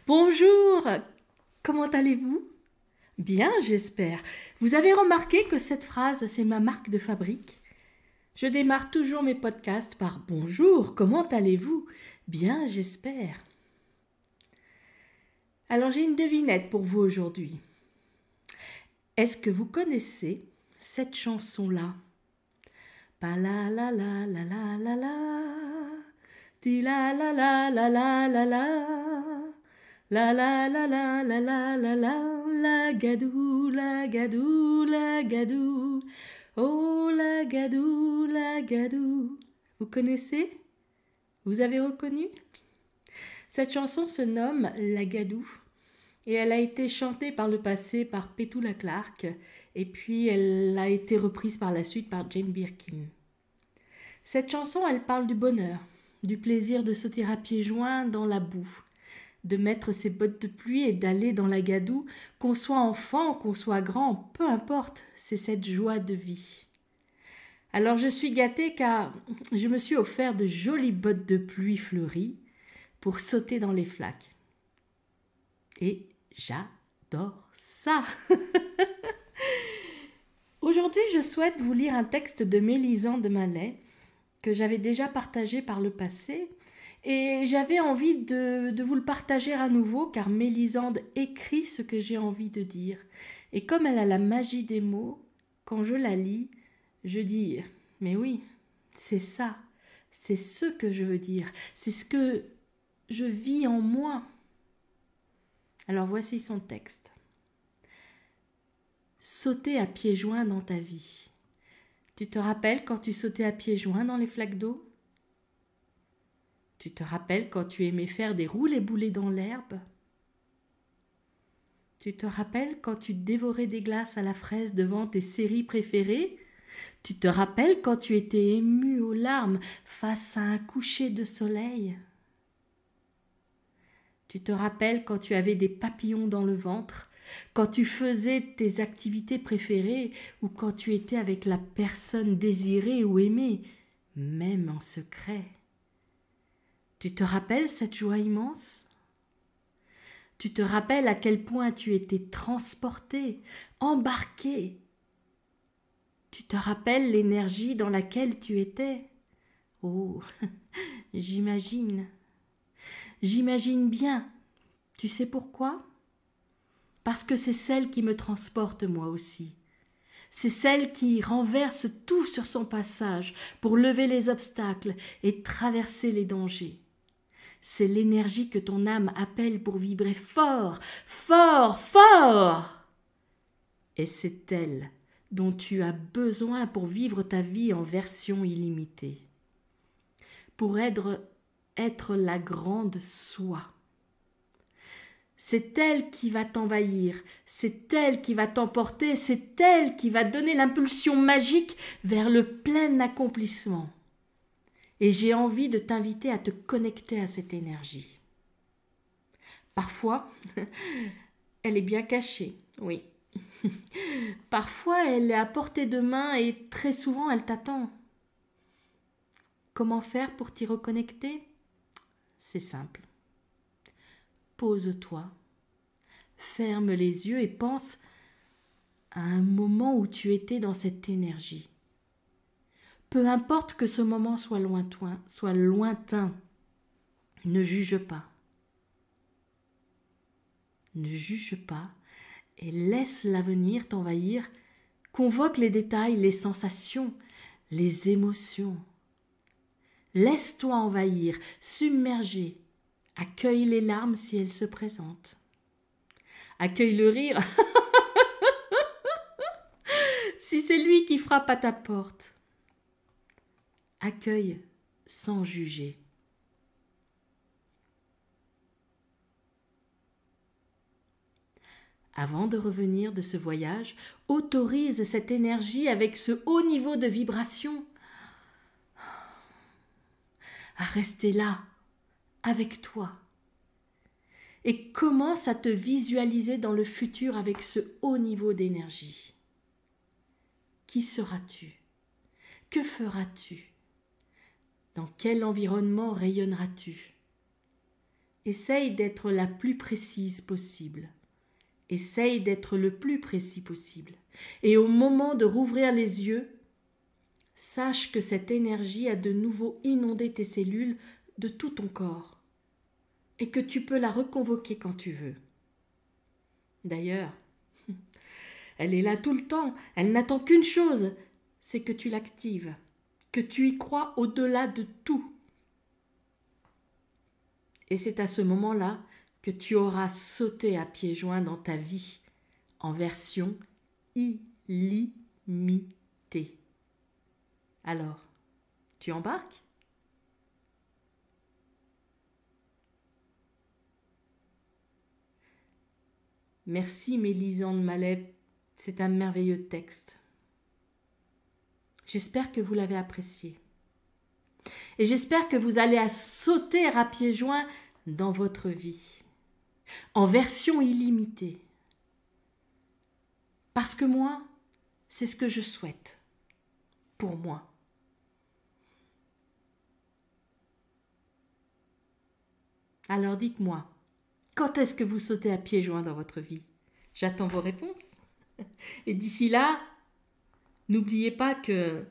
Bonjour, comment allez-vous? Bien, j'espère. Vous avez remarqué que cette phrase, c'est ma marque de fabrique? Je démarre toujours mes podcasts par bonjour, comment allez-vous? Bien, j'espère. Alors j'ai une devinette pour vous aujourd'hui. Est-ce que vous connaissez cette chanson-là? Pa la la la la la la la, ti la la la la la la la. La la la la la la la la, la gadou, la gadou, la gadou. Oh la gadou, la gadou. Vous connaissez? Vous avez reconnu? Cette chanson se nomme La Gadoue et elle a été chantée par le passé par Petula Clark et puis elle a été reprise par la suite par Jane Birkin. Cette chanson, elle parle du bonheur, du plaisir de sauter à pieds joints dans la boue, de mettre ses bottes de pluie et d'aller dans la gadoue, qu'on soit enfant, qu'on soit grand, peu importe, c'est cette joie de vie. Alors je suis gâtée car je me suis offert de jolies bottes de pluie fleuries pour sauter dans les flaques. Et j'adore ça. Aujourd'hui, je souhaite vous lire un texte de Mélisande Mallet que j'avais déjà partagé par le passé. Et j'avais envie de vous le partager à nouveau car Mélisande écrit ce que j'ai envie de dire. Et comme elle a la magie des mots, quand je la lis, je dis « Mais oui, c'est ça, c'est ce que je veux dire, c'est ce que je vis en moi. » Alors voici son texte. Sauter à pieds joints dans ta vie. Tu te rappelles quand tu sautais à pieds joints dans les flaques d'eau ? Tu te rappelles quand tu aimais faire des roulés-boulés dans l'herbe ? Tu te rappelles quand tu dévorais des glaces à la fraise devant tes séries préférées ? Tu te rappelles quand tu étais ému aux larmes face à un coucher de soleil ? Tu te rappelles quand tu avais des papillons dans le ventre, quand tu faisais tes activités préférées ou quand tu étais avec la personne désirée ou aimée, même en secret ? Tu te rappelles cette joie immense ? Tu te rappelles à quel point tu étais transporté, embarqué ? Tu te rappelles l'énergie dans laquelle tu étais ? Oh, j'imagine. J'imagine bien. Tu sais pourquoi ? Parce que c'est celle qui me transporte moi aussi. C'est celle qui renverse tout sur son passage pour lever les obstacles et traverser les dangers. C'est l'énergie que ton âme appelle pour vibrer fort, fort, fort. Et c'est elle dont tu as besoin pour vivre ta vie en version illimitée. Pour être la grande soi. C'est elle qui va t'envahir, c'est elle qui va t'emporter, c'est elle qui va donner l'impulsion magique vers le plein accomplissement. Et j'ai envie de t'inviter à te connecter à cette énergie. Parfois, elle est bien cachée, oui. Parfois, elle est à portée de main et très souvent, elle t'attend. Comment faire pour t'y reconnecter ? C'est simple. Pose-toi, ferme les yeux et pense à un moment où tu étais dans cette énergie. Peu importe que ce moment soit lointain, ne juge pas. Ne juge pas et laisse l'avenir t'envahir. Convoque les détails, les sensations, les émotions. Laisse-toi envahir, submerger. Accueille les larmes si elles se présentent. Accueille le rire si c'est lui qui frappe à ta porte. Accueille sans juger. Avant de revenir de ce voyage, autorise cette énergie avec ce haut niveau de vibration à rester là, avec toi. Et commence à te visualiser dans le futur avec ce haut niveau d'énergie. Qui seras-tu ? Que feras-tu ? Dans quel environnement rayonneras-tu ? essaye d'être la plus précise possible. Essaye d'être le plus précis possible. Et au moment de rouvrir les yeux, sache que cette énergie a de nouveau inondé tes cellules de tout ton corps et que tu peux la reconvoquer quand tu veux. D'ailleurs, elle est là tout le temps, elle n'attend qu'une chose, c'est que tu l'actives, que tu y crois au-delà de tout. Et c'est à ce moment-là que tu auras sauté à pieds joints dans ta vie en version illimitée. Alors, tu embarques ? Merci Mélisande Mallet, c'est un merveilleux texte. J'espère que vous l'avez apprécié. Et j'espère que vous allez sauter à pieds joints dans votre vie, en version illimitée. Parce que moi, c'est ce que je souhaite, pour moi. Alors dites-moi, quand est-ce que vous sautez à pieds joints dans votre vie ? J'attends vos réponses. Et d'ici là, n'oubliez pas que